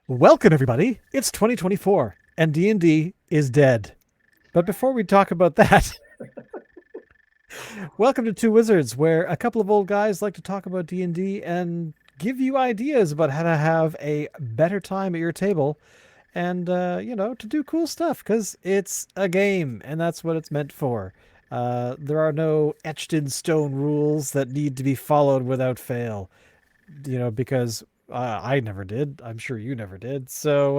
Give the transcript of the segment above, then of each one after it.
Welcome everybody. It's 2024 and D&D is dead. But before we talk about that, welcome to Two Wizards, where a couple of old guys like to talk about D&D and give you ideas about how to have a better time at your table and to do cool stuff cuz it's a game and that's what it's meant for. There are no etched in stone rules that need to be followed without fail. Because I never did. I'm sure you never did. So,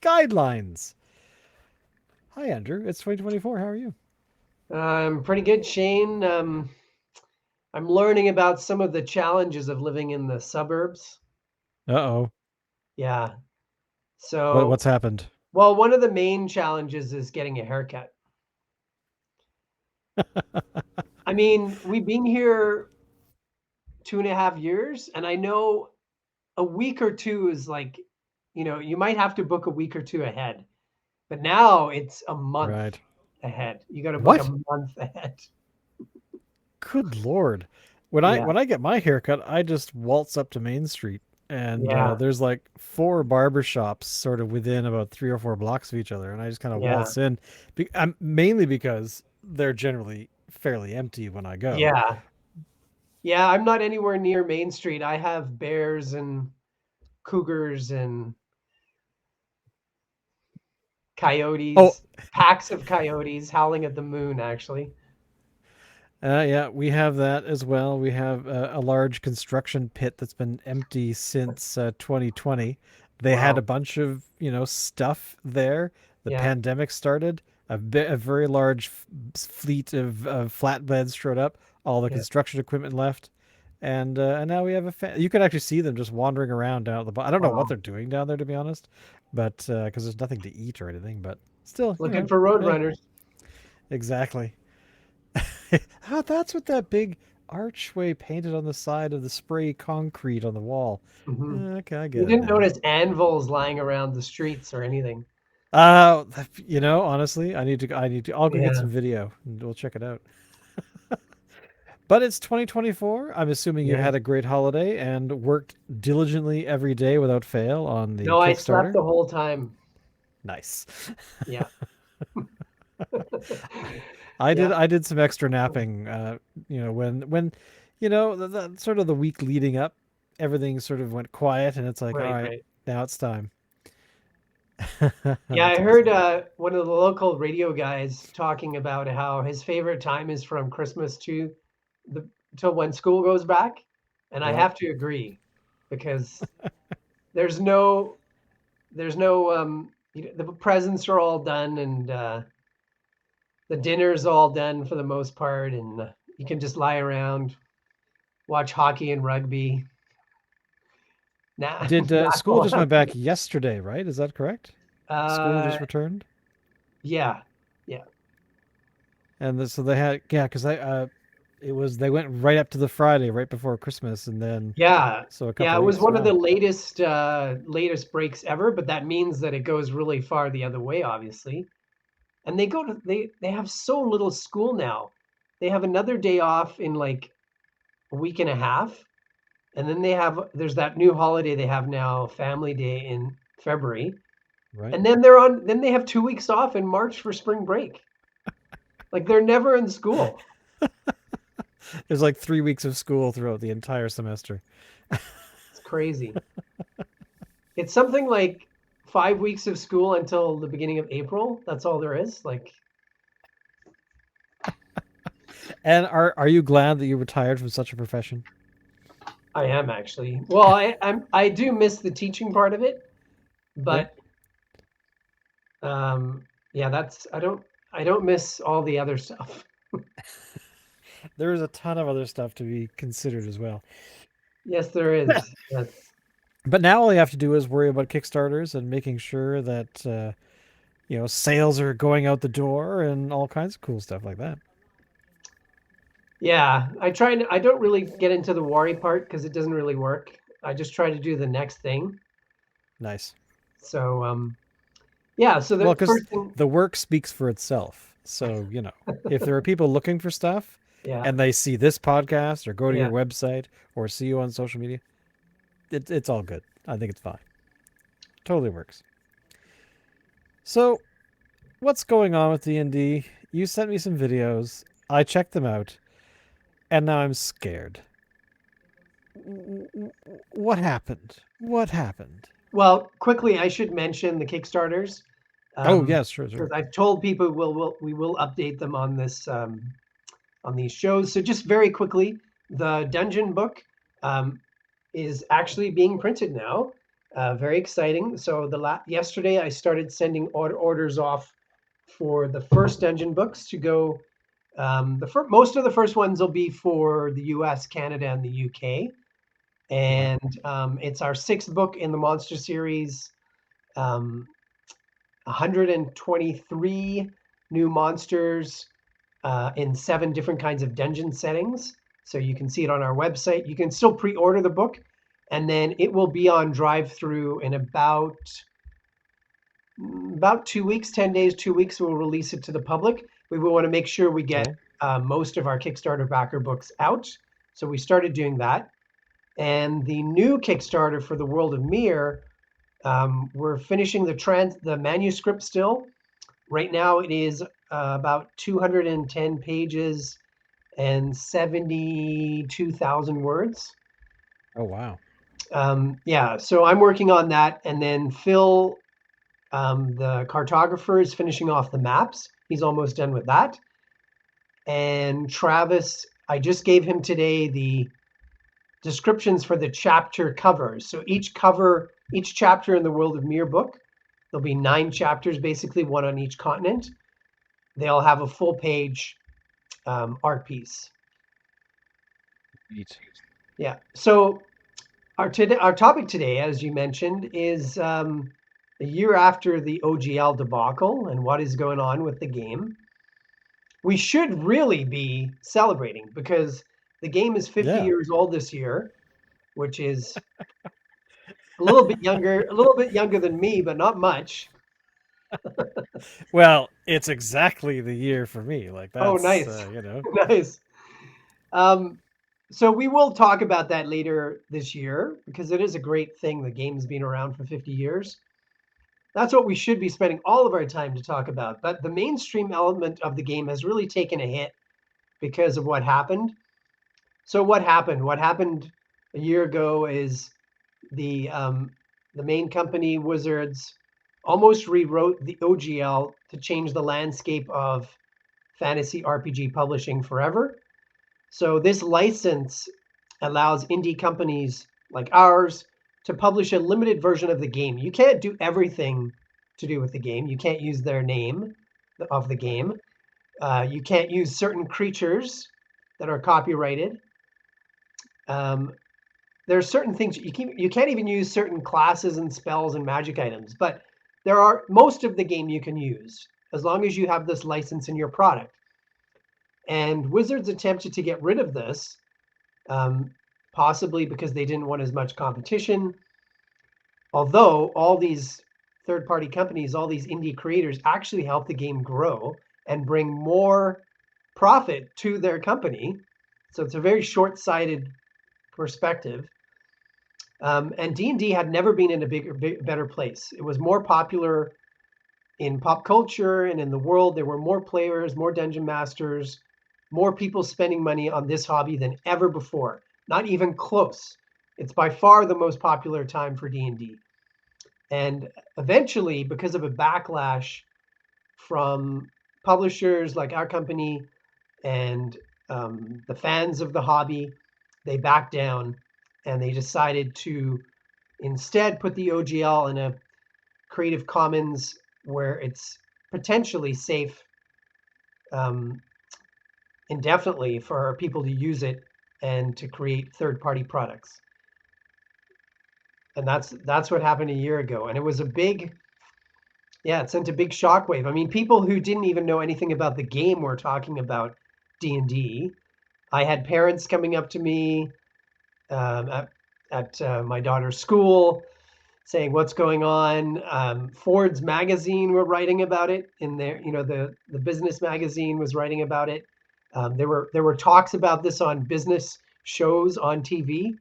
guidelines. Hi, Andrew. It's 2024. How are you? I'm pretty good, Shane. I'm learning about some of the challenges of living in the suburbs. Uh-oh. Yeah. What's So, happened? well, one of the main challenges is getting a haircut. I mean, we've been here 2.5 years, and I know a week or two is like, you might have to book a week or two ahead. But now it's a month Right. ahead. You got to book a What? month ahead. Good Lord. When I Yeah. when I get my haircut, I just waltz up to Main Street and Yeah. there's like four barber shops sort of within about 3 or 4 blocks of each other, and I just kind of Yeah. waltz in. Mainly because they're generally fairly empty when I go. Yeah. Yeah. I'm not anywhere near Main Street. I have bears and cougars and Oh, coyotes, packs of coyotes howling at the moon, actually. yeah, we have that as well. We have a large construction pit that's been empty since 2020. They had a Wow. bunch of, stuff there. The Yeah. pandemic started. A very large fleet of flatbeds showed up. All the Yeah. construction equipment left. And now we have you can actually see them just wandering around down at the bottom. I don't know what Wow. they're doing down there, to be honest, but because there's nothing to eat or anything. But still, Looking for road hey, runners. exactly. Ah, that's what that big archway painted on the side of the spray concrete on the wall. Hmm. Okay, I You get it didn't now. notice anvils lying around the streets or anything. Honestly, I'll go get Yeah. some video and we'll check it out. But it's 2024. I'm assuming you Yeah. had a great holiday and worked diligently every day without fail on the No, I slept Kickstarter. the whole time. Nice. Yeah. I did Yeah. I did some extra napping. When the sort of the week leading up, everything sort of went quiet, and it's like, all Right. right, Right. now it's time. Yeah. I That's heard awesome. one of the local radio guys talking about how his favorite time is from Christmas to the till when school goes back, and I Yep. have to agree because there's no the presents are all done and the dinner's all done for the most part, and you can just lie around, watch hockey and rugby. Nah, Did not a school lot just of, went back yesterday, right? Is that correct? School uh just returned, yeah. Yeah. and so they had because it was they went right up to the Friday right before Christmas, and then Yeah. so a Yeah, couple it of was weeks. one of the Wow. latest breaks ever, but that means that it goes really far the other way, obviously. And they have so little school now. They have another day off in like a week and a half. And then there's that new holiday they have now, Family Day in February. Right. And then they have 2 weeks off in March for spring break. Like they're never in school. There's like 3 weeks of school throughout the entire semester. It's crazy. It's something like 5 weeks of school until the beginning of April. That's all there is. Like And are you glad that you retired from such a profession? I am actually. Well, I do miss the teaching part of it, Yep. but yeah, I don't miss all the other stuff. There is a ton of other stuff to be considered as well. Yes, there is. Yes. But now all you have to do is worry about Kickstarters and making sure that sales are going out the door and all kinds of cool stuff like that. Yeah, I don't really get into the worry part because it doesn't really work. I just try to do the next thing. Nice. So yeah, so Well, the because first thing, the work speaks for itself. So if there are people looking for stuff yeah, and they see this podcast or go to your yeah. website or see you on social media, it's all good. I think it's fine. Totally works. So, what's going on with D&D? You sent me some videos. I checked them out, and now I'm scared. What happened? What happened? Well, quickly, I should mention the Kickstarters, Oh, yes, sure, because sure. I've told people we will update them on this on these shows. So just very quickly, the dungeon book um, is actually being printed now. Very exciting. So yesterday I started sending orders off for the first dungeon books to go. Most of the first ones will be for the U.S., Canada, and the U.K. Okay. And it's our sixth book in the monster series. 123 new monsters in 7 different kinds of dungeon settings. So you can see it on our website. You can still pre-order the book, and then it will be on drive-through in about 2 weeks, 10 days, 2 weeks. We'll release it to the public. We will want to make sure we get Cool. most of our Kickstarter backer books out. So we started doing that. And the new Kickstarter for the World of Mir, we're finishing the manuscript still. Right now it is about 210 pages and 72,000 words. Oh, wow. Yeah, so I'm working on that. And then Phil, the cartographer, is finishing off the maps. He's almost done with that. And Travis, I just gave him today the descriptions for the chapter covers. So each chapter in the World of Mir book, there'll be 9 chapters, basically one on each continent. They'll have a full page art piece. Neat. Yeah. So our topic today, as you mentioned, is a year after the OGL debacle and what is going on with the game. We should really be celebrating because the game is 50 Yeah. years old this year, which is a little bit younger than me, but not much. Well, it's exactly the year for me. Like, Oh, that's, nice, you know. nice. Um, so we will talk about that later this year because it is a great thing. The game's been around for 50 years. That's what we should be spending all of our time to talk about. But the mainstream element of the game has really taken a hit because of what happened. So what happened? What happened a year ago is the main company Wizards almost rewrote the OGL to change the landscape of fantasy RPG publishing forever. So this license allows indie companies like ours to publish a limited version of the game. You can't do everything to do with the game. You can't use their name of the game. You can't use certain creatures that are copyrighted. Um, there are certain things you can't even use certain classes and spells and magic items, but there are most of the game you can use as long as you have this license in your product. And Wizards attempted to get rid of this, possibly because they didn't want as much competition. Although all these third-party companies, all these indie creators actually help the game grow and bring more profit to their company. So it's a very short-sighted perspective. And D&D had never been in a better place. It was more popular in pop culture and in the world. There were more players, more dungeon masters, more people spending money on this hobby than ever before. Not even close. It's by far the most popular time for D&D. And eventually, because of a backlash from publishers like our company and the fans of the hobby, they backed down and they decided to instead put the OGL in a Creative Commons where it's potentially safe indefinitely for people to use it and to create third-party products. And that's what happened a year ago. And it was it sent a big shockwave. I mean, people who didn't even know anything about the game were talking about D&D. I had parents coming up to me at my daughter's school saying what's going on. Ford's magazine were writing about it in there. You know, the business magazine was writing about it. There were talks about this on business shows on TV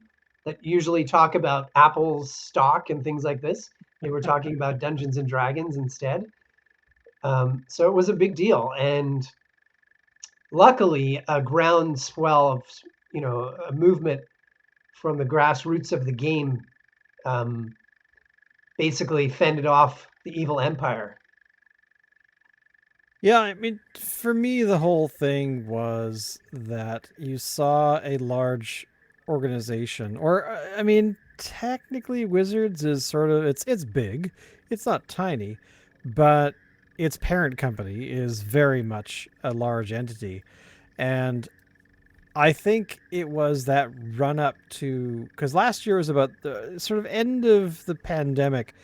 that usually talk about Apple's stock and things like this. They were talking about Dungeons and Dragons instead. So it was a big deal, and luckily, a groundswell of a movement from the grassroots of the game um, basically fended off the evil empire. Yeah, I mean, for me, the whole thing was that you saw a large organization, or I mean, technically, Wizards is sort of it's big, it's not tiny, but its parent company is very much a large entity, and I think it was that run up to because last year was about the sort of end of the pandemic,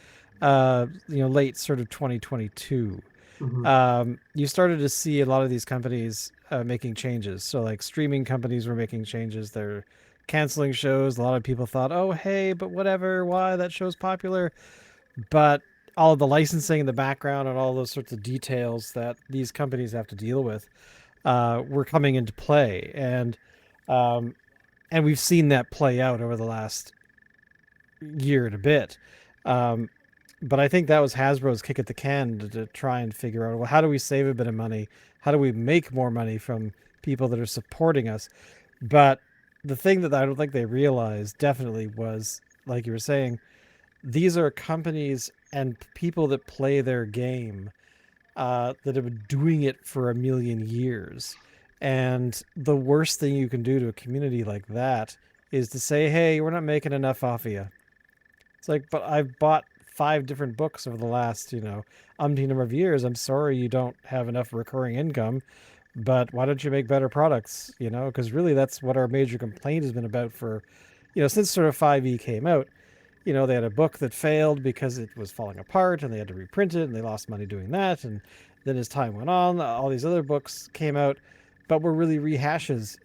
late sort of 2022. Hmm. You started to see a lot of these companies making changes. So, like streaming companies were making changes. They're canceling shows. A lot of people thought, oh, hey, but whatever, why that show's popular. But all of the licensing in the background and all those sorts of details that these companies have to deal with were coming into play. Um, and we've seen that play out over the last year and a bit. Um, but I think that was Hasbro's kick at the can to try and figure out, well, how do we save a bit of money? How do we make more money from people that are supporting us? But the thing that I don't think they realized definitely was, like you were saying, these are companies and people that play their game that have been doing it for a million years. And the worst thing you can do to a community like that is to say, hey, we're not making enough off of you. It's like, but I've bought 5 different books over the last, umpteen number of years. I'm sorry you don't have enough recurring income, but why don't you make better products? Because really that's what our major complaint has been about for, since sort of 5e came out. They had a book that failed because it was falling apart and they had to reprint it and they lost money doing that. And then as time went on, all these other books came out, but were really rehashes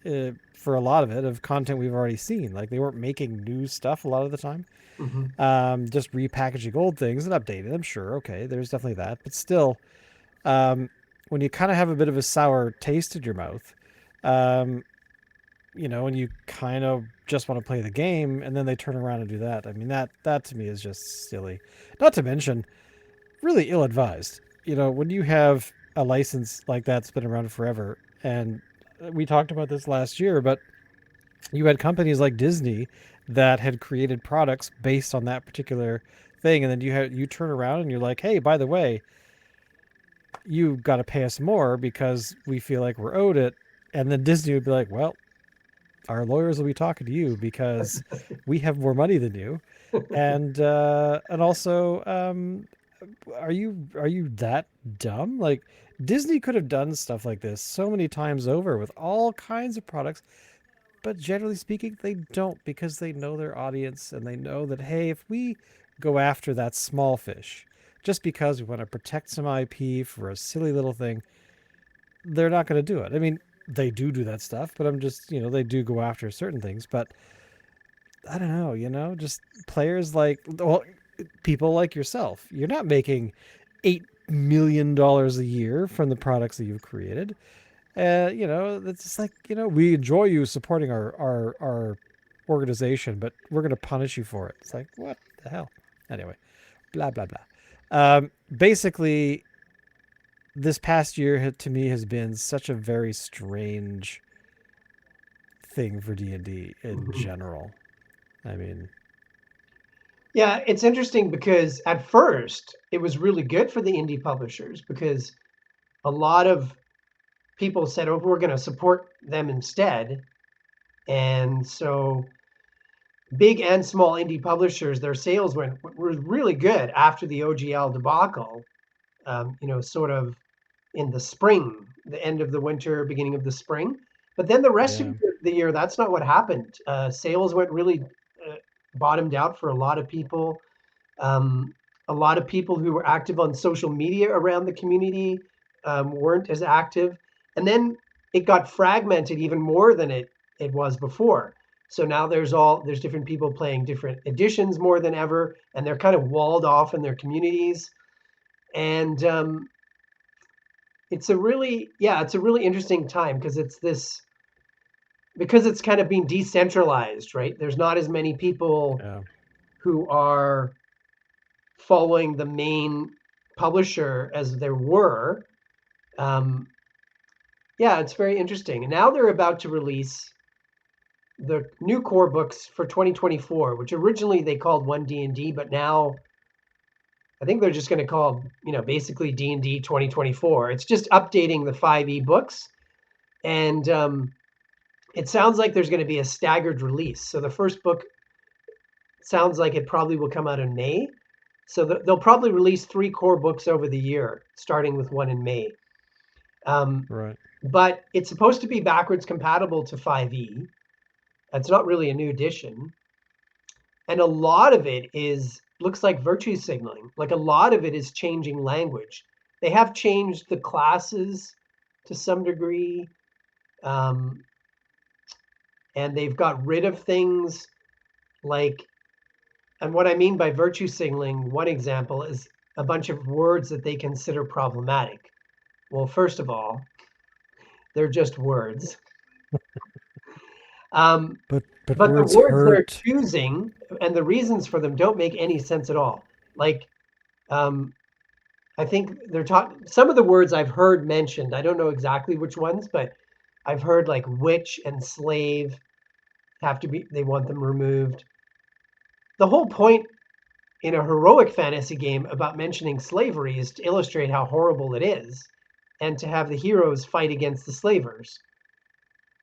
for a lot of it of content we've already seen. Like they weren't making new stuff a lot of the time, Hmm. just repackaging old things and updating them. Sure, okay, there's definitely that. But still, um, when you kind of have a bit of a sour taste in your mouth, um, and you kind of just want to play the game, and then they turn around and do that. I mean, that to me is just silly. Not to mention, really ill advised. When you have a license like that's been around forever, and we talked about this last year, but you had companies like Disney that had created products based on that particular thing, and then you turn around and you're like, hey, by the way, you got to pay us more because we feel like we're owed it. And then Disney would be like, well, our lawyers will be talking to you because we have more money than you, and also, are you that dumb? Like Disney could have done stuff like this so many times over with all kinds of products, but generally speaking, they don't because they know their audience and they know that hey, if we go after that small fish, just because we want to protect some IP for a silly little thing, they're not going to do it. I mean, they do that stuff, but I'm just, they do go after certain things, but I don't know, just players like, well, people like yourself. You're not making $8 million a year from the products that you've created. It's just like, we enjoy you supporting our organization, but we're going to punish you for it. It's like, what the hell? Anyway, blah, blah, blah. Basically, this past year to me has been such a very strange thing for D&D in Hmm. general. I mean, Yeah, it's interesting because at first it was really good for the indie publishers because a lot of people said, "Oh, we're going to support them instead," and so big and small indie publishers, their sales were really good after the OGL debacle. Sort of in the spring, the end of the winter, beginning of the spring. But then the rest of yeah, the year, that's not what happened. Sales went really bottomed out for a lot of people. Um, a lot of people who were active on social media around the community weren't as active. And then it got fragmented even more than it was before. So now there's different people playing different editions more than ever, and they're kind of walled off in their communities. And it's a really interesting time because it's kind of being decentralized, right? There's not as many people yeah, who are following the main publisher as there were. Um, yeah, it's very interesting. And now they're about to release the new core books for 2024, which originally they called 1D&D, but now I think they're just going to call, basically D&D 2024. It's just updating the 5e books. And it sounds like there's going to be a staggered release. So the first book sounds like it probably will come out in May. So they'll probably release 3 core books over the year, starting with one in May. Right. But it's supposed to be backwards compatible to 5e. It's not really a new edition. And a lot of it looks like virtue signaling. Like a lot of it is changing language. They have changed the classes to some degree. Um, and they've got rid of things like, and what I mean by virtue signaling, one example is a bunch of words that they consider problematic. Well, first of all, they're just words. Um, But but the words words they're hurt. choosing and the reasons for them don't make any sense at all. Like, um, I think they're talking, some of the words I've heard mentioned, I don't know exactly which ones, but I've heard like witch and slave they want them removed. The whole point in a heroic fantasy game about mentioning slavery is to illustrate how horrible it is and to have the heroes fight against the slavers.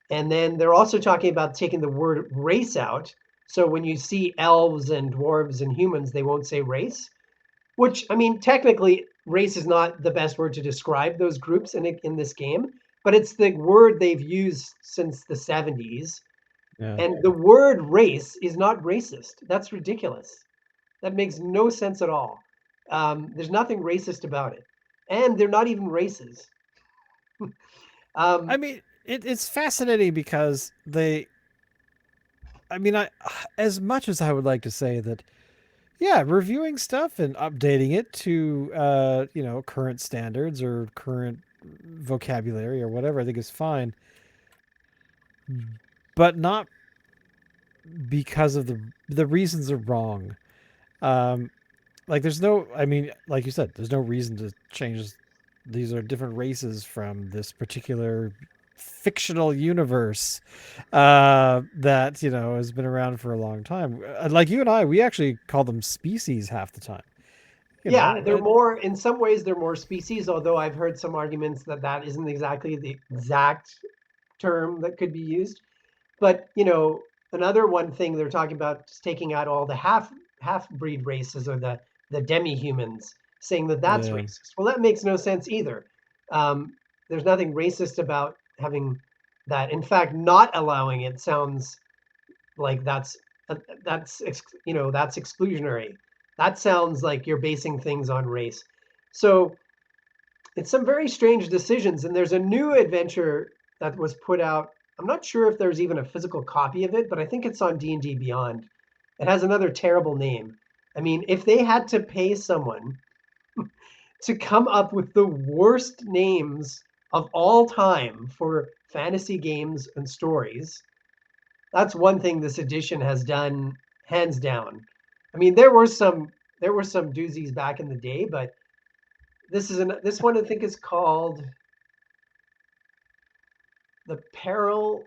And then they're also talking about taking the word race out. So when you see elves and dwarves and humans, they won't say race, which, I mean, technically, race is not the best word to describe those groups in this game, but it's the word they've used since the 70s. Yeah. And the word race is not racist. That's ridiculous. That makes no sense at all. There's nothing racist about it. And they're not even races. I Um, mean, it's fascinating because I mean, as much as I would like to say that, yeah, reviewing stuff and updating it to, current standards or current vocabulary or whatever, I think is fine, but not because of the reasons are wrong. Um, like there's no, I mean, like you said, there's no reason to change. These are different races from this particular fictional universe that has been around for a long time. Like you and I, we actually call them species half the time. You yeah, know, they're more, in some ways, they're more species, although I've heard some arguments that that isn't exactly the exact term that could be used. But, another one thing they're talking about is taking out all the half breed races or the demi-humans, saying that that's yeah, racist. Well, that makes no sense either. There's nothing racist about having that. In fact, not allowing it sounds like that's exclusionary. That sounds like you're basing things on race. So it's some very strange decisions. And there's a new adventure that was put out. I'm not sure if there's even a physical copy of it, but I think it's on D&D Beyond. It has another terrible name. I mean, if they had to pay someone to come up with the worst names of all time for fantasy games and stories, that's one thing this edition has done hands down. I mean, there were some doozies back in the day, but this one I think is called the Peril.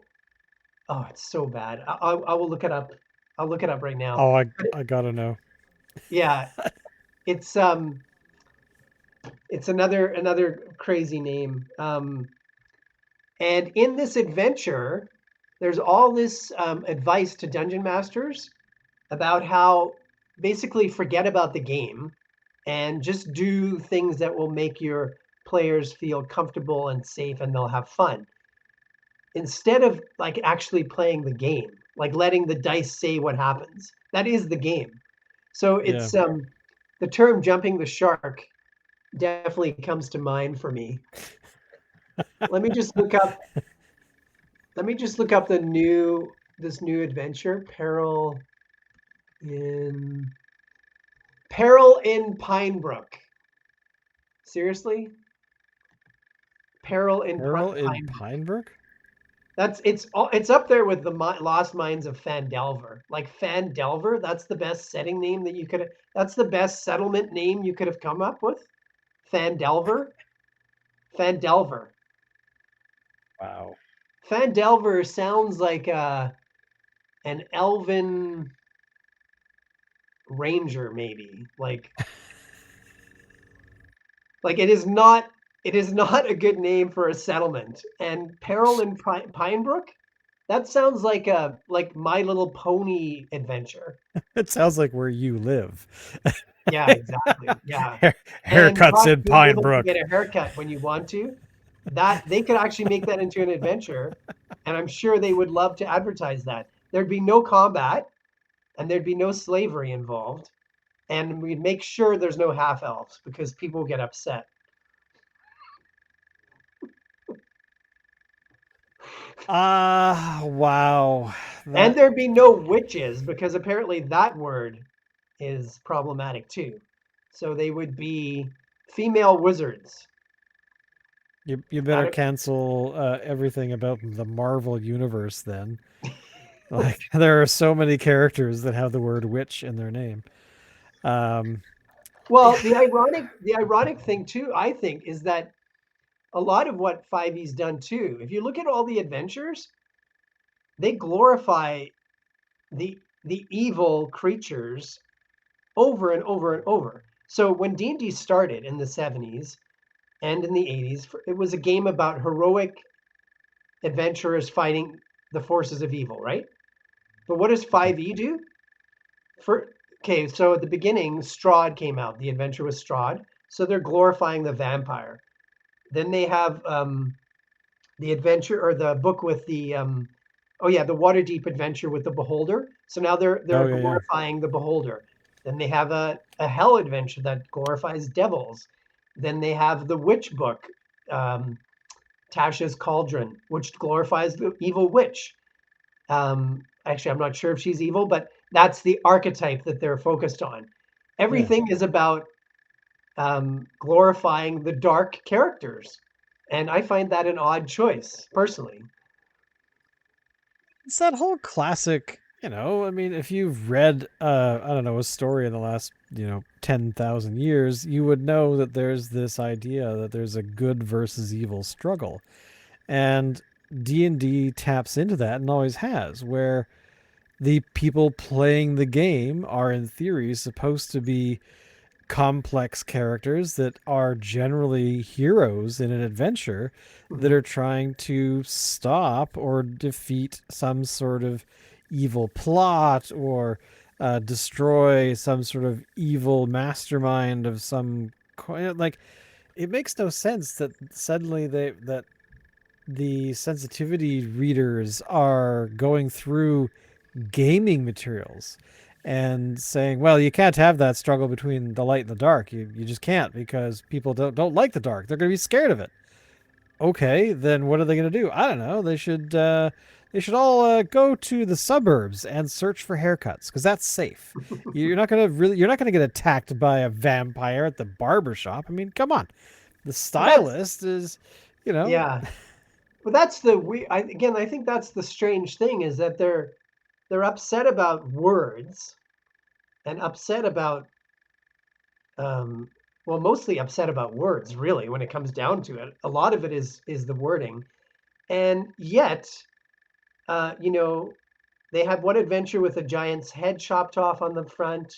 Oh, it's so bad. I will look it up. I'll look it up right now. oh, I But I gotta know. yeah, it's it's another crazy name. And in this adventure, there's all this advice to dungeon masters about how basically forget about the game and just do things that will make your players feel comfortable and safe and they'll have fun instead of like actually playing the game, like letting the dice say what happens. That is the game. So Yeah. it's the term jumping the shark definitely comes to mind for me. Let me just look up the new this new adventure, in Peril in Pinebrook. Seriously? Peril in Pearl in Pinebrook. Pinebrook. It's up there with the Lost Mines of Fandelver. Like Fandelver, that's the best setting name that you could. That's the best settlement name you could have come up with. Fandelver, Fandelver, Wow. Fandelver sounds like an elven ranger, maybe. Like it is not a good name for a settlement. And Peril in Pinebrook, that sounds like My Little Pony adventure. It sounds like where you live. Yeah, exactly. Yeah. And Haircuts not in being able to Pinebrook. get a haircut when you want to, that they could actually make that into an adventure. And I'm sure they would love to advertise that. There'd be no combat and there'd be no slavery involved. And we'd make sure there's no half elves because people get upset. Wow. And That there'd be no witches because apparently that word is problematic too. So they would be female wizards. you better That cancel everything about the Marvel universe then. Like there are so many characters that have the word witch in their name. Um, well, the ironic thing too, I think, is that a lot of what 5e's done too, if you look at all the adventures, they glorify the evil creatures over and over and over. So when D&D started in the 70s and in the 80s, it was a game about heroic adventurers fighting the forces of evil, right? But what does 5e do? For okay, so at the beginning, Strahd came out. The adventure was Strahd, so they're glorifying the vampire. Then they have the adventure or the book with the oh yeah, the Waterdeep adventure with the Beholder. So now they're oh yeah, yeah. glorifying the Beholder. Then they have a Hell adventure that glorifies devils. Then they have the Witch book, um, Tasha's Cauldron, which glorifies the evil witch. Actually, I'm not sure if she's evil, but that's the archetype that they're focused on. Yeah. Everything is about glorifying the dark characters, and I find that an odd choice personally. It's that whole classic, I mean, if you've read I don't know, a story in the last, 10,000 years, you would know that there's this idea that there's a good versus evil struggle. And D&D taps into that and always has, where the people playing the game are in theory supposed to be complex characters that are generally heroes in an adventure that Mhm. are trying to stop or defeat some sort of evil plot or destroy some sort of evil mastermind of some like it makes no sense that suddenly that the sensitivity readers are going through gaming materials and saying, well, you can't have that struggle between the light and the dark. You just can't because people don't like the dark. They're going to be scared of it. Okay, then what are they going to do? I don't know. They should all go to the suburbs and search for haircuts because that's safe. You're not going to get attacked by a vampire at the barber shop. I mean, come on. The Well, that's stylist is, you know, yeah, but that's the we. Again, I think that's the strange thing is that they're upset about words and upset about um, well, mostly upset about words. Really, when it comes down to it, a lot of it is the wording, and yet, you know, they have one adventure with a giant's head chopped off on the front.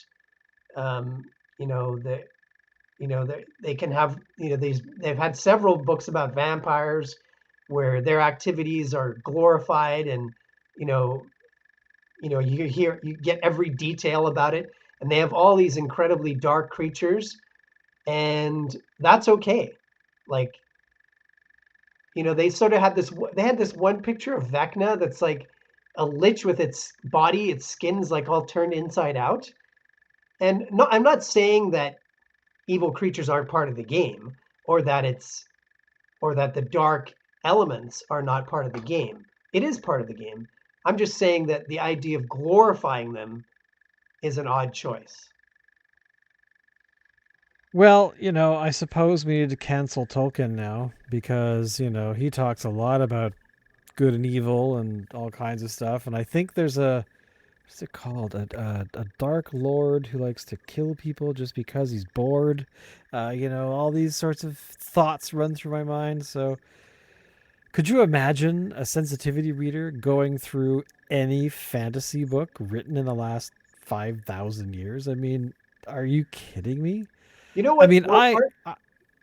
Um, you know, they can have they've had several books about vampires where their activities are glorified and you know you get every detail about it, and they have all these incredibly dark creatures, and that's okay. Like they sort of had this one picture of Vecna that's like a lich with its body, its skin's like all turned inside out. And no, I'm not saying that evil creatures aren't part of the game, or that the dark elements are not part of the game. It is part of the game. I'm just saying that the idea of glorifying them is an odd choice. well, I suppose we need to cancel Tolkien now because, he talks a lot about good and evil and all kinds of stuff. And I think there's a what's it called? A dark lord who likes to kill people just because he's bored. All these sorts of thoughts run through my mind. So, could you imagine a sensitivity reader going through any fantasy book written in the last 5,000 years? I mean, are you kidding me? You know I what? mean,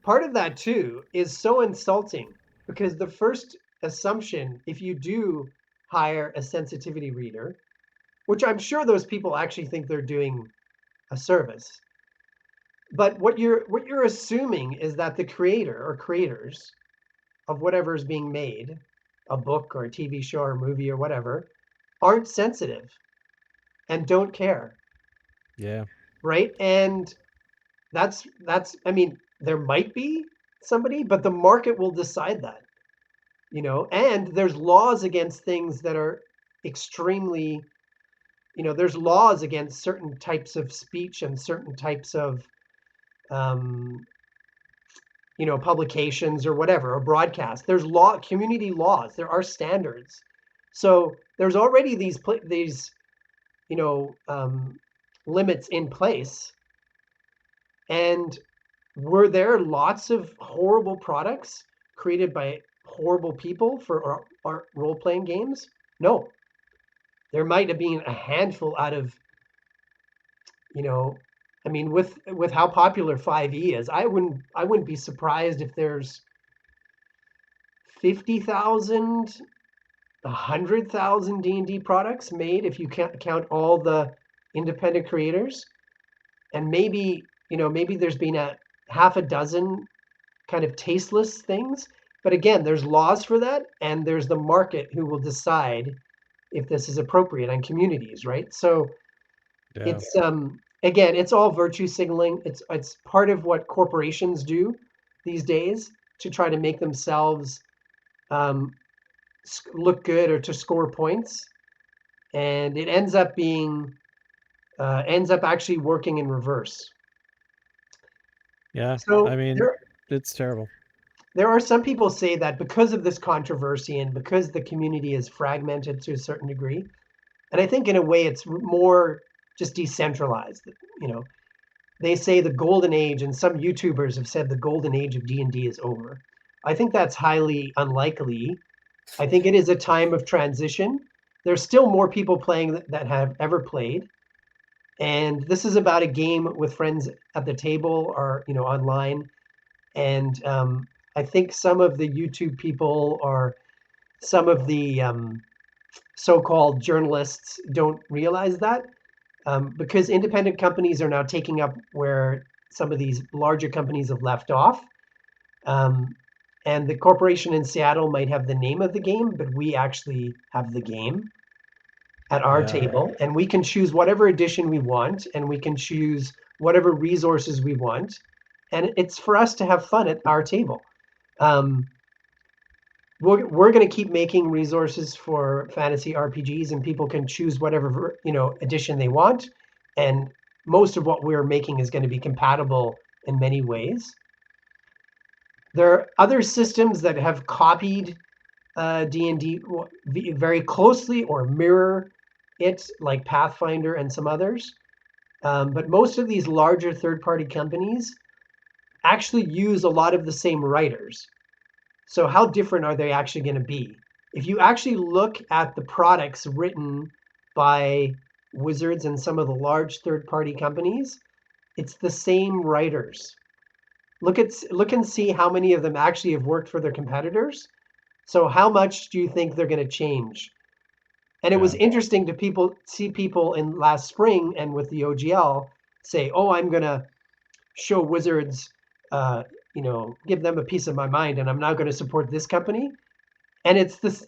Part of that too is so insulting because the first assumption, if you do hire a sensitivity reader, which I'm sure those people actually think they're doing a service, but what you're assuming is that the creator or creators of whatever is being made, a book or a TV show or a movie or whatever, aren't sensitive and don't care, yeah, right? And that's I mean, there might be somebody, but the market will decide that, and there's laws against things that are extremely, there's laws against certain types of speech and certain types of um, publications or whatever, or broadcast. There's community laws. There are standards. So there's already these you know um, limits in place. And were there lots of horrible products created by horrible people for our role playing games? No, there might have been a handful out of, you know, I mean, with how popular 5e is, I wouldn't be surprised if there's 50,000, 100,000 D&D products made if you can't count all the independent creators. And maybe there's been a half a dozen kind of tasteless things. But again, there's laws for that, and there's the market who will decide if this is appropriate on communities, right? So yeah, it's again, it's all virtue signaling. It's part of what corporations do these days to try to make themselves um, look good or to score points, and it ends up actually working in reverse. yeah. I So mean, it's terrible. there are some people say that because of this controversy and because the community is fragmented to a certain degree, and I think in a way it's more just decentralized. You know, they say the golden age, and some YouTubers have said the golden age of D&D is over. I think that's highly unlikely. I think it is a time of transition. There's still more people playing that have ever played, and this is about a game with friends at the table or online. And I think some of the YouTube people or some of the so-called journalists don't realize that, because independent companies are now taking up where some of these larger companies have left off. Um, and the corporation in Seattle might have the name of the game, but we actually have the game at our Yeah, table, and we can choose whatever edition we want, and we can choose whatever resources we want, and it's for us to have fun at our table. Um, we're going to keep making resources for fantasy RPGs, and people can choose whatever edition they want, and most of what we're making is going to be compatible in many ways. There are other systems that have copied D&D very closely or mirror it, like Pathfinder and some others. But most of these larger third-party companies actually use a lot of the same writers. So how different are they actually going to be? If you actually look at the products written by Wizards and some of the large third-party companies, it's the same writers. Look and see how many of them actually have worked for their competitors. So how much do you think they're going to change? And it was yeah. interesting to see people in last spring and with the OGL say, "Oh, I'm going to show Wizards, give them a piece of my mind, and I'm not going to support this company." And it's this,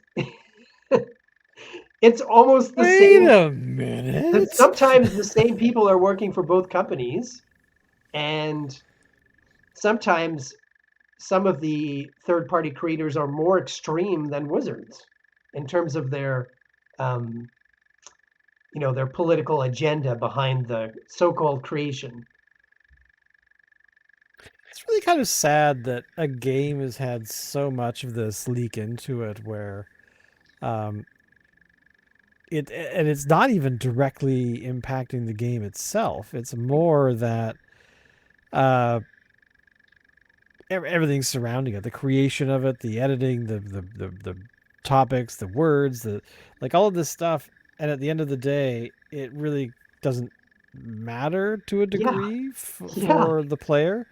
it's almost the Wait same. a That minute. sometimes the same people are working for both companies, and sometimes some of the third-party creators are more extreme than Wizards in terms of um, their political agenda behind the so-called creation. It's really kind of sad that a game has had so much of this leak into it where Um, and it's not even directly impacting the game itself. It's more that uh, everything surrounding it, the creation of it, the editing, the topics, the words, the like all of this stuff. And at the end of the day, it really doesn't matter to a Yeah, degree yeah. for the player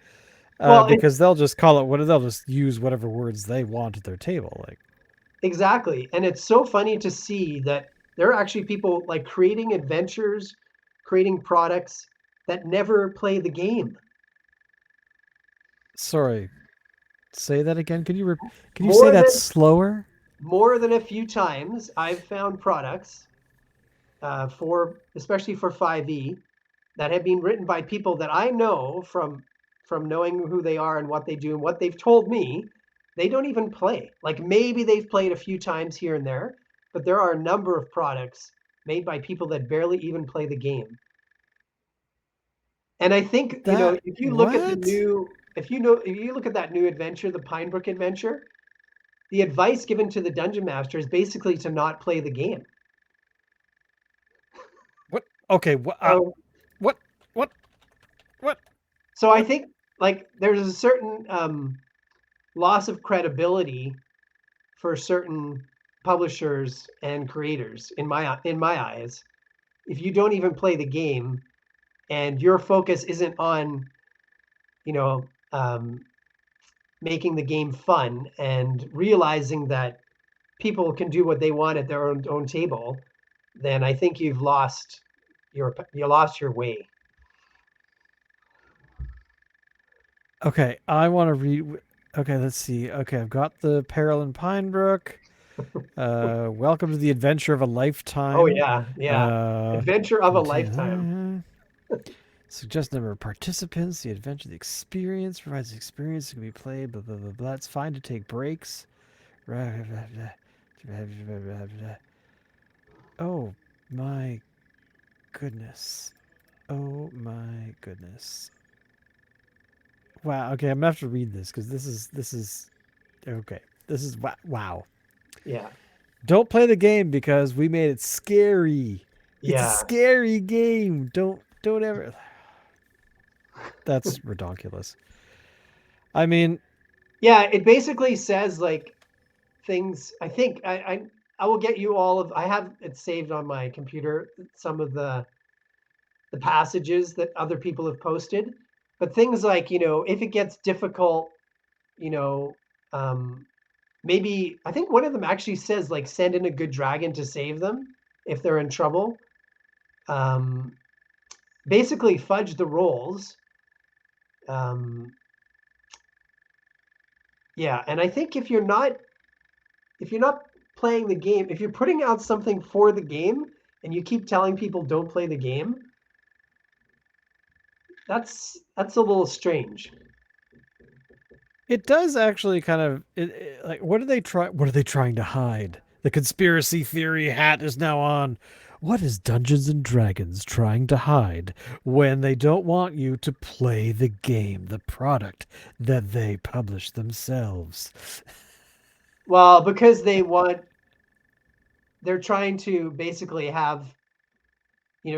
Well, and because they'll just call it what they'll just use whatever words they want at their table. Like, exactly. And it's so funny to see that there are actually people like creating adventures, creating products that never play the game. sorry, say that again. Can you say More that than slower? more than a few times, I've found products for especially for 5e that have been written by people that I know from knowing who they are and what they do and what they've told me. They don't even play. Like maybe they've played a few times here and there, but there are a number of products made by people that barely even play the game. And I think, That if you look at the what? new if you look at that new adventure, the Pinebrook adventure, the advice given to the dungeon master is basically to not play the game. What? Okay. What? So What? What? What? so I What? think like there's a certain loss of credibility for certain publishers and creators in my eyes if you don't even play the game and your focus isn't on you know um, making the game fun and realizing that people can do what they want at their own table, then I think you lost your way. Okay. I want to read. Okay. Let's see. Okay. I've got the Peril in Pinebrook. Welcome to the adventure of a Oh lifetime. yeah, yeah. Uh, Adventure of a lifetime. Suggest number of participants. The adventure, the experience provides experience that can be played. Blah blah blah blah. It's fine to take breaks. Oh my goodness. Oh my goodness. Wow. Okay, I'm gonna have to read this because this is okay. This is wow. Yeah, Don't play the game because we made it scary. It's a yeah, scary game. Don't ever. That's ridiculous. I mean, yeah. It basically says like things. I think I will get you all of. I have it saved on my computer. Some of the passages that other people have posted, but things like if it gets difficult, you know, um, maybe I think one of them actually says like send in a good dragon to save them if they're in trouble. Um, Basically, fudge the rolls. Um, yeah, and I think if you're not playing the game, if you're putting out something for the game and you keep telling people don't play the game, that's a little strange. it does actually kind of like what are they trying to hide? The conspiracy theory hat is now on. What is Dungeons and Dragons trying to hide when they don't want you to play the game, the product that they publish themselves? Well, because they're trying to basically have,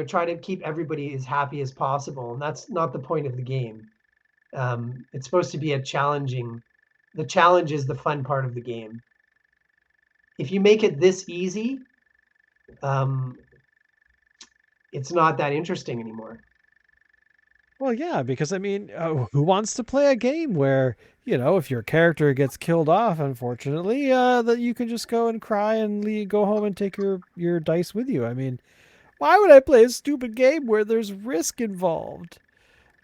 try to keep everybody as happy as possible, and that's not the point of the game. It's supposed to be the challenge is the fun part of the game. If you make it this easy, um, it's not that interesting anymore. Well, yeah, because I mean, who wants to play a game where if your character gets killed off, unfortunately, that you can just go and cry and go home and take your dice with you? I mean, why would I play a stupid game where there's risk involved?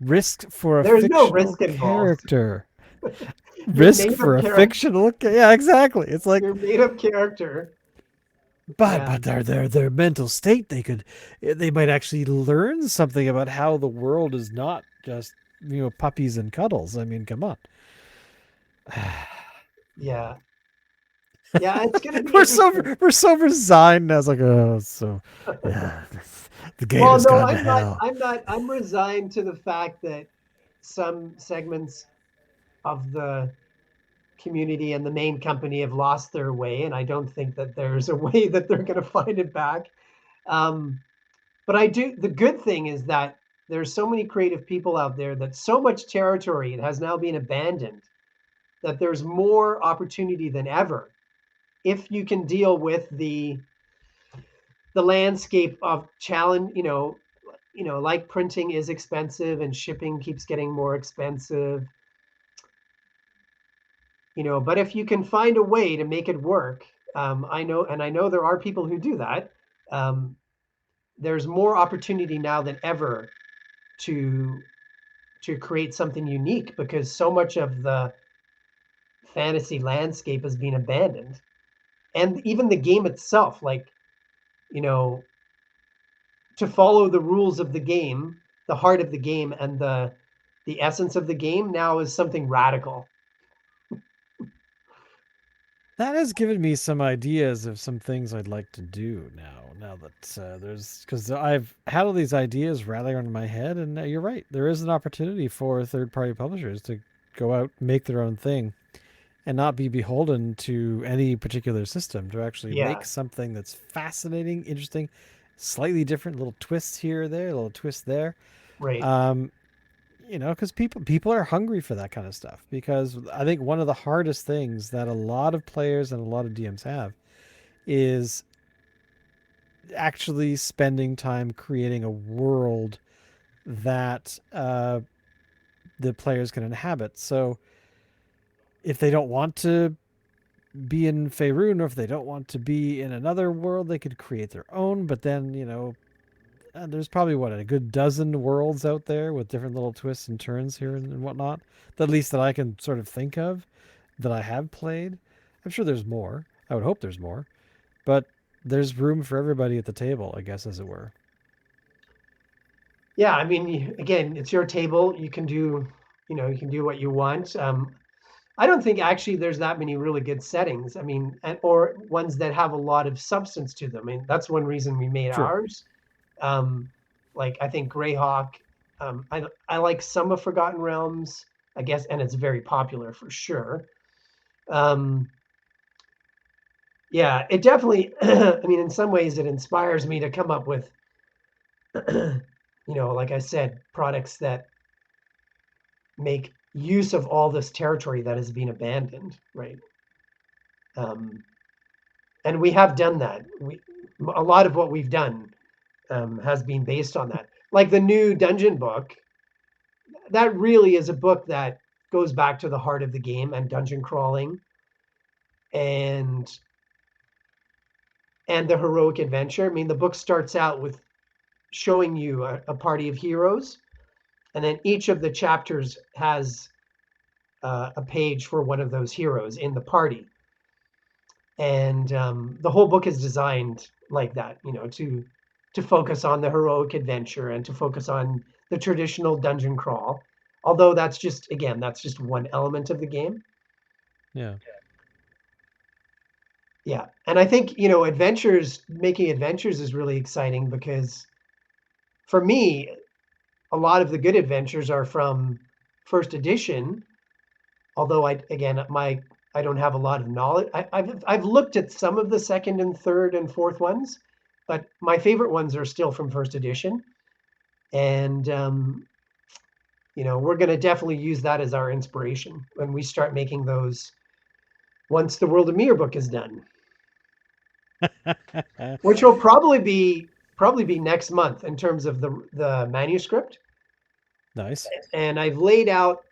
Risk for a There's no fictional risk involved. character. You're Risk made of for a character. fictional. Yeah, exactly. It's like, You're made of character. but Yeah, their mental state. They might actually learn something about how the world is not just puppies and cuddles. I mean, come on. yeah, yeah. It's going to be we're so interesting. we're so resigned. I was like, oh, so yeah, the game Well, has no, gone to I'm not. hell. I'm not. I'm resigned to the fact that some segments of the community and the main company have lost their way, and I don't think that there's a way that they're going to find it back. Um, but I do. The good thing is that there's so many creative people out there that so much territory has now been abandoned that there's more opportunity than ever if you can deal with the landscape of challenge. Like printing is expensive and shipping keeps getting more expensive. But if you can find a way to make it work, I know there are people who do that. Um, there's more opportunity now than ever to to create something unique because so much of the fantasy landscape has been abandoned, and even the game itself, like you know, to follow the rules of the game, the heart of the game, and the essence of the game now is something radical. That has given me some ideas of some things I'd like to do now. Now that there's, because I've had all these ideas rattling around in my head, and you're right, there is an opportunity for third-party publishers to go out, make their own thing, and not be beholden to any particular system. To actually Yeah, make something that's fascinating, interesting, slightly different, little twists here or there, a little twist there. right. Um, because people are hungry for that kind of stuff. Because I think one of the hardest things that a lot of players and a lot of DMs have is actually spending time creating a world that the players can inhabit. So if they don't want to be in Faerun, or if they don't want to be in another world, they could create their own. But then, there's probably what, a good dozen worlds out there with different little twists and turns here and whatnot. At least that I can sort of think of that I have played. I'm sure there's more. I would hope there's more, but there's room for everybody at the table, I guess, as it were. Yeah, I mean, again, it's your table. You can do what you want. I don't think actually there's that many really good settings. I mean, or ones that have a lot of substance to them. I mean, that's one reason we made True. ours. Um, like I think Greyhawk. I like some of Forgotten Realms, I guess, and it's very popular for sure. Um, yeah, it definitely. I mean, in some ways, it inspires me to come up with, like I said, products that make use of all this territory that has been abandoned, right? Um, and we have done that. A lot of what we've done has been based on that. Like the new dungeon book, that really is a book that goes back to the heart of the game and dungeon crawling and and the heroic adventure. I mean, the book starts out with showing you a party of heroes, and then each of the chapters has a page for one of those heroes in the party. And the whole book is designed like that, to focus on the heroic adventure and to focus on the traditional dungeon crawl. Although that's just one element of the game. Yeah. Yeah, and I think making adventures is really exciting because for me, a lot of the good adventures are from first edition. Although I don't have a lot of knowledge. I've looked at some of the second and third and fourth ones, but my favorite ones are still from first edition. And we're going to definitely use that as our inspiration when we start making those once the World of Mir book is done, which will probably be next month in terms of the manuscript. Nice. And I've laid out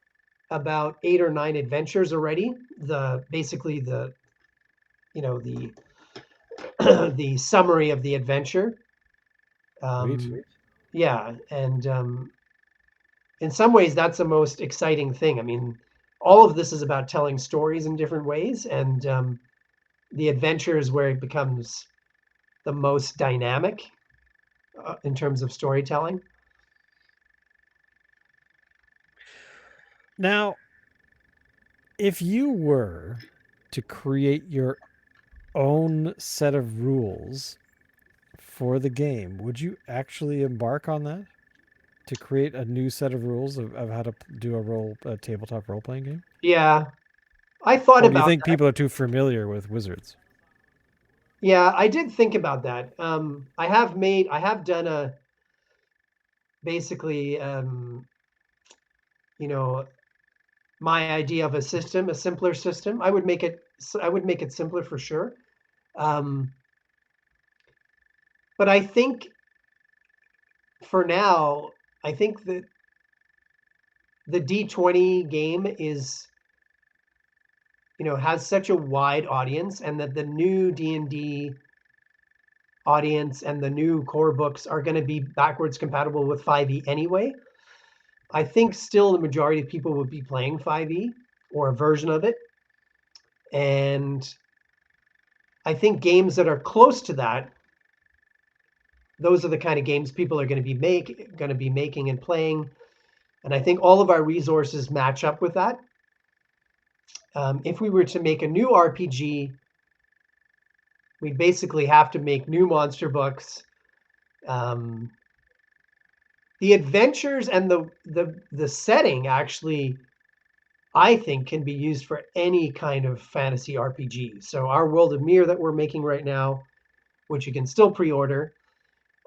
about 8 or 9 adventures already. The basically the you know the the summary of the adventure. Sweet. Yeah, and in some ways, that's the most exciting thing. I mean, all of this is about telling stories in different ways, and the adventure is where it becomes the most dynamic in terms of storytelling. Now, if you were to create your own set of rules for the game, would you actually embark on that to create a new set of rules of how to do a tabletop role playing game? Yeah, I thought Or do you about think that. people are too familiar with wizards? Yeah, I did think about that. I have done a basically, you know, my idea of a system, a simpler system. I would make it simpler for sure. Um, but I think for now, I think that the D20 game is, has such a wide audience, and that the new D&D audience and the new core books are going to be backwards compatible with 5e anyway. I think still the majority of people would be playing 5e or a version of it. And I think games that are close to that, those are the kind of games people are going to be making and playing. And I think all of our resources match up with that. If we were to make a new RPG, we'd basically have to make new monster books. Um, the adventures and the setting actually, I think, can be used for any kind of fantasy RPG. So our World of Mir that we're making right now, which you can still pre-order,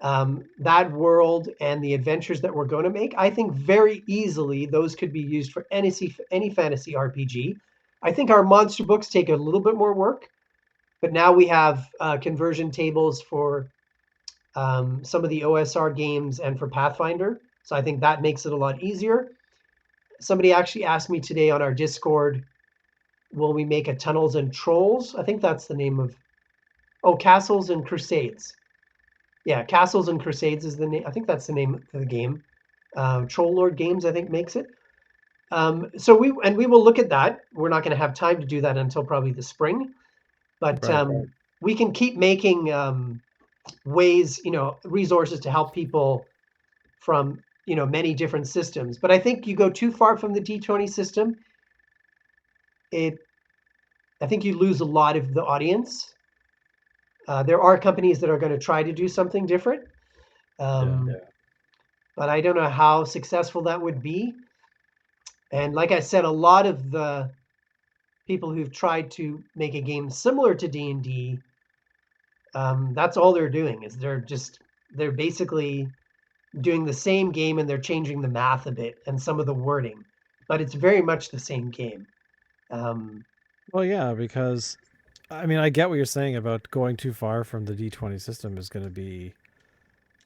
that world and the adventures that we're going to make, I think very easily those could be used for any fantasy RPG. I think our monster books take a little bit more work, but now we have conversion tables for some of the OSR games and for Pathfinder. So I think that makes it a lot easier. Somebody actually asked me today on our Discord, will we make a Tunnels and Trolls? I think that's the name of, oh, Castles and Crusades. Yeah, Castles and Crusades is the name. I think that's the name of the game. Troll Lord Games, I think, makes it. So we will look at that. We're not going to have time to do that until probably the spring, but Right. we can keep making ways, resources to help people from many different systems. But I think you go too far from the D20 system, it I think you lose a lot of the audience. There are companies that are going to try to do something different, Yeah. but I don't know how successful that would be. And like I said, a lot of the people who've tried to make a game similar to D&D, that's all they're doing is they're basically doing the same game, and they're changing the math a bit and some of the wording, but it's very much the same game. Um, Well, yeah, because I mean, I get what you're saying about going too far from the D20 system is going to be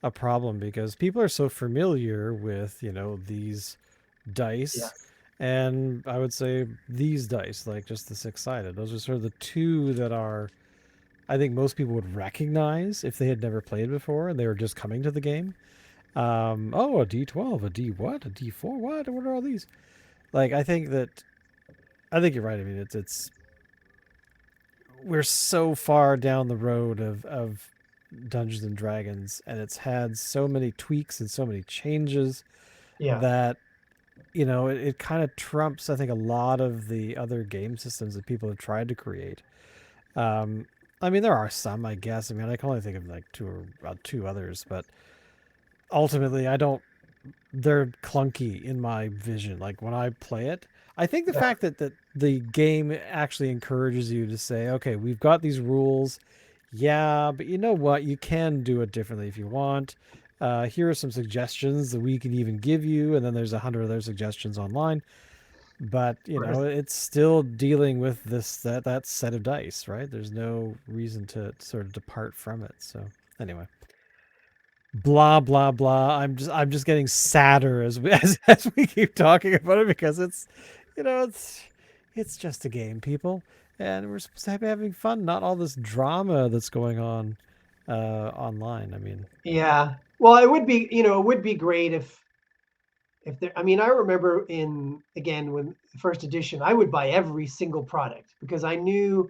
a problem because people are so familiar with, these dice, yes, and I would say these dice, like just the six sided. Those are sort of the two that are, I think most people would recognize if they had never played before and they were just coming to the game. Oh, a D12, a D what, a D4, what are all these? Like, I think you're right. I mean, it's we're so far down the road of Dungeons and Dragons, and it's had so many tweaks and so many changes yeah, that it kind of trumps, I think, a lot of the other game systems that people have tried to create. Um, I mean, there are some, I guess. I mean, I can only think of like two others, but ultimately, I don't. They're clunky in my vision. Like when I play it, I think the yeah, fact that the game actually encourages you to say, okay, we've got these rules. Yeah, but you know what? You can do it differently if you want. Here are some suggestions that we can even give you, and then there's 100 other suggestions online. But it's still dealing with that set of dice, right? There's no reason to sort of depart from it. So anyway, blah blah blah. I'm just getting sadder as we keep talking about it because you know it's it's just a game, people, and we're supposed to be having fun, not all this drama that's going on online. I mean, yeah. Well, it would be great if there. I mean, I remember in again when first edition, I would buy every single product because I knew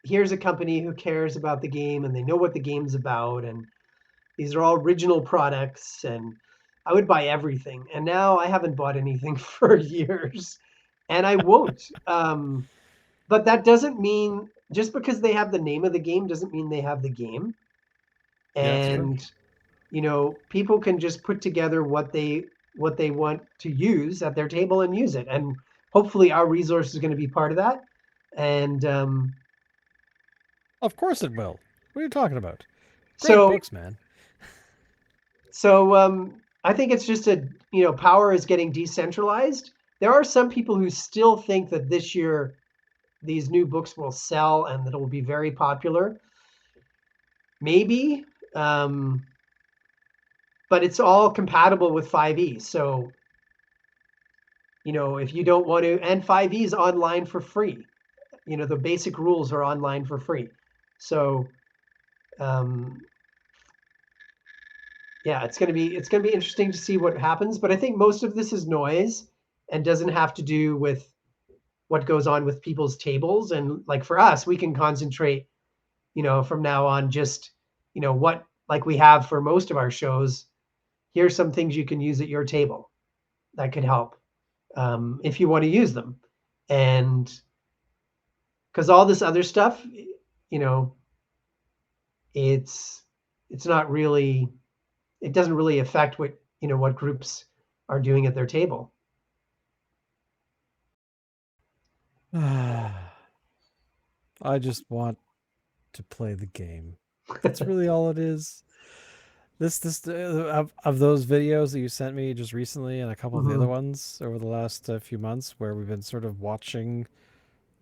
here's a company who cares about the game and they know what the game's about, and these are all original products, and I would buy everything. And now I haven't bought anything for years, and I won't. But that doesn't mean just because they have the name of the game doesn't mean they have the game. yeah, it's true. And people can just put together what they want to use at their table and use it. And hopefully our resource is going to be part of that. And Of course it will. What are you talking about? Great so books, man. I think it's just power is getting decentralized. There are some people who still think that this year these new books will sell and that it will be very popular. Maybe, um, but it's all compatible with 5e. So, if you don't want to, and 5e is online for free. The basic rules are online for free. So, um, yeah, it's gonna be interesting to see what happens. But I think most of this is noise and doesn't have to do with what goes on with people's tables. And like for us, we can concentrate, from now on, just what, like we have for most of our shows. Here's some things you can use at your table that could help, if you want to use them. And because all this other stuff, you know, it's it's not really, it doesn't really affect what groups are doing at their table. I just want to play the game. That's really all it is. This of those videos that you sent me just recently, and a couple of the other Hmm. ones over the last few months, where we've been sort of watching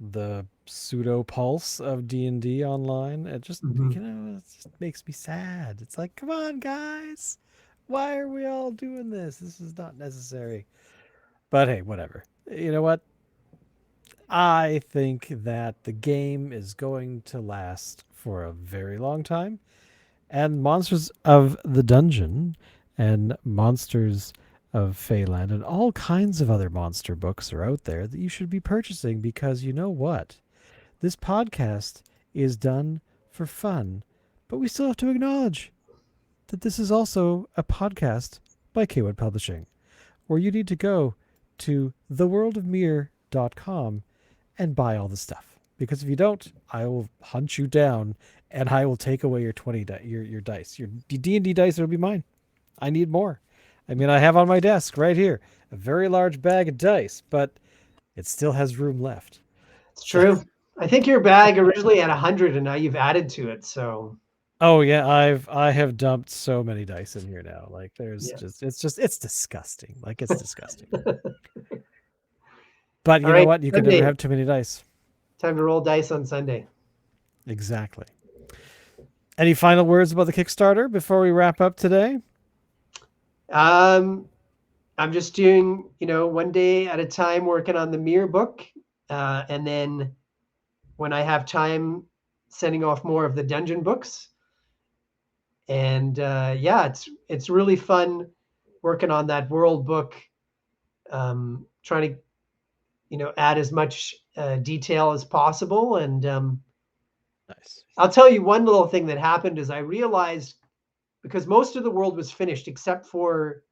the pseudo pulse of D&D online. It just, Hmm. it just makes me sad. It's like, come on, guys, why are we all doing this? This is not necessary. But hey, whatever. You know what? I think that the game is going to last for a very long time. And Monsters of the Dungeon and Monsters of Feyland and all kinds of other monster books are out there that you should be purchasing, because you know what? This podcast is done for fun, but we still have to acknowledge that this is also a podcast by Cawood Publishing, where you need to go to theworldofmere.com and buy all the stuff. Because if you don't, I will hunt you down and I will take away your 20 your dice. Your D&D dice will be mine. I need more. I mean, I have on my desk right here a very large bag of dice, but it still has room left. It's So, true. I think your bag originally had 100, and now you've added to it. So oh yeah, I have dumped so many dice in here now. Like there's yeah. it's disgusting. Like it's disgusting. But All you know right, what? You can never Sunday. have too many dice. Time to roll dice on Sunday. Exactly. Any final words about the Kickstarter before we wrap up today? Um, I'm just doing, one day at a time, working on the Mirror book, and then when I have time, sending off more of the dungeon books. And yeah, it's really fun working on that world book, trying to add as much detail as possible. And Nice. I'll tell you one little thing that happened is I realized, because most of the world was finished except for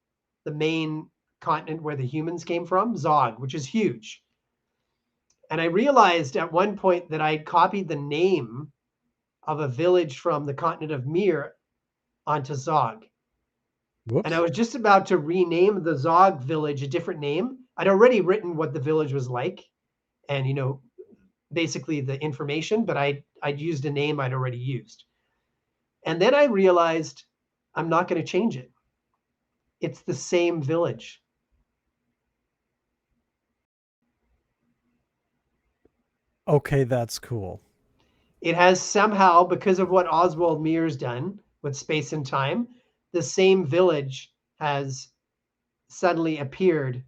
the main continent where the humans came from, Zog, which is huge. And I realized at one point that I copied the name of a village from the continent of Mir onto Zog. And I Whoops. was just about to rename the Zog village a different name. I'd already written what the village was like and, basically the information, but I'd used a name I'd already used. And then I realized I'm not going to change it. It's the same village. Okay, that's cool. It has somehow, because of what Oswald Mears done with space and time, the same village has suddenly appeared,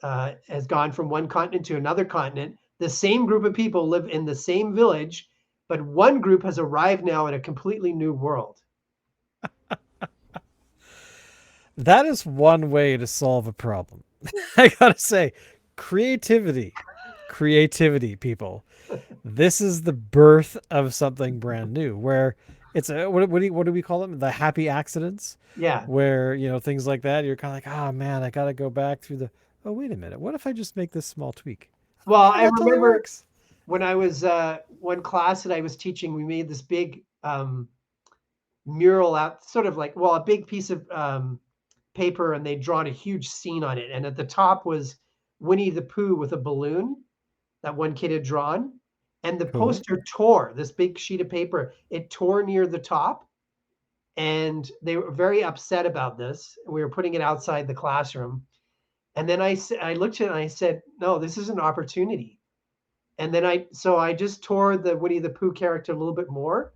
has gone from one continent to another continent. The same group of people live in the same village, but one group has arrived now in a completely new world. That is one way to solve a problem. I gotta say, creativity. Creativity, people. This is the birth of something brand new, where it's a, what do we call them? The happy accidents, Yeah. where, things like that. You're kind of like, oh man, I got to go back through the, oh, wait a minute. What if I just make this small tweak? Oh Well, yeah, I that totally remember works. when I was one class that I was teaching, we made this big mural out, sort of like, well, a big piece of paper, and they'd drawn a huge scene on it. And at the top was Winnie the Pooh with a balloon that one kid had drawn, and the Cool. poster tore. This big sheet of paper, it tore near the top, and they were very upset about this. We were putting it outside the classroom, and then I looked at it and I said, "No, this is an opportunity." And then I just tore the Winnie the Pooh character a little bit more,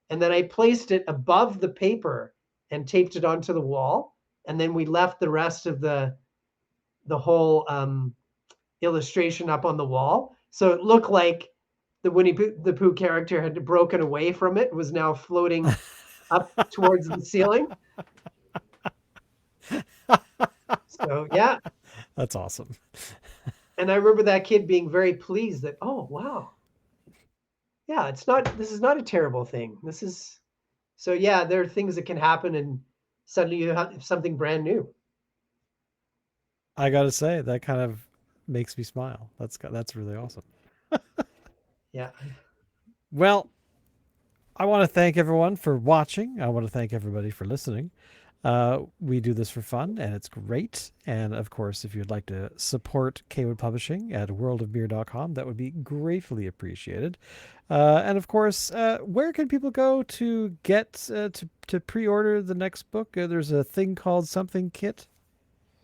and then I placed it above the paper and taped it onto the wall. And then we left the rest of the whole illustration up on the wall, so it looked like the Winnie the Pooh character had broken away from it, was now floating up towards the ceiling. So yeah, That's awesome. and I remember that kid being very pleased that, oh wow, yeah, it's not, this is not a terrible thing. This is, so yeah, there are things that can happen, and suddenly you have something brand new. I gotta say that kind of makes me smile. That's really awesome. Yeah. Well, I want to thank everyone for watching. I want to thank everybody for listening. We do this for fun, and it's great. And of course, if you'd like to support Cawood Publishing at worldofbeer.com, that would be gratefully appreciated. And of course, where can people go to get to pre-order the next book? There's a thing called something kit,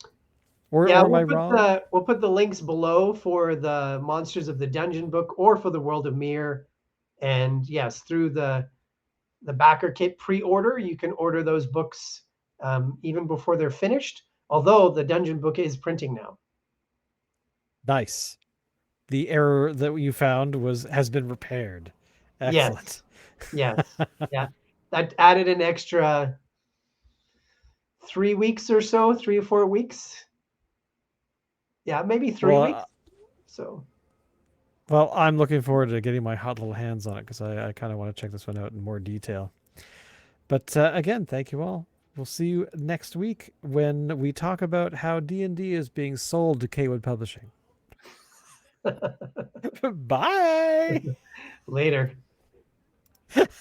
Yeah, or am I wrong? we'll put the links below for the Monsters of the Dungeon book or for the World of Mir. And yes, through the backer kit pre-order, you can order those books even before they're finished. Although the dungeon book is printing now. Nice. The error that you found was has been repaired. Yes, Excellent. yes, yeah. That added an extra 3 weeks or so, 3 or 4 weeks. Yeah, maybe three Well, weeks. So well, I'm looking forward to getting my hot little hands on it because I kind of want to check this one out in more detail. But again, thank you all. We'll see you next week when we talk about how D&D is being sold to Kwood Publishing. Bye. later.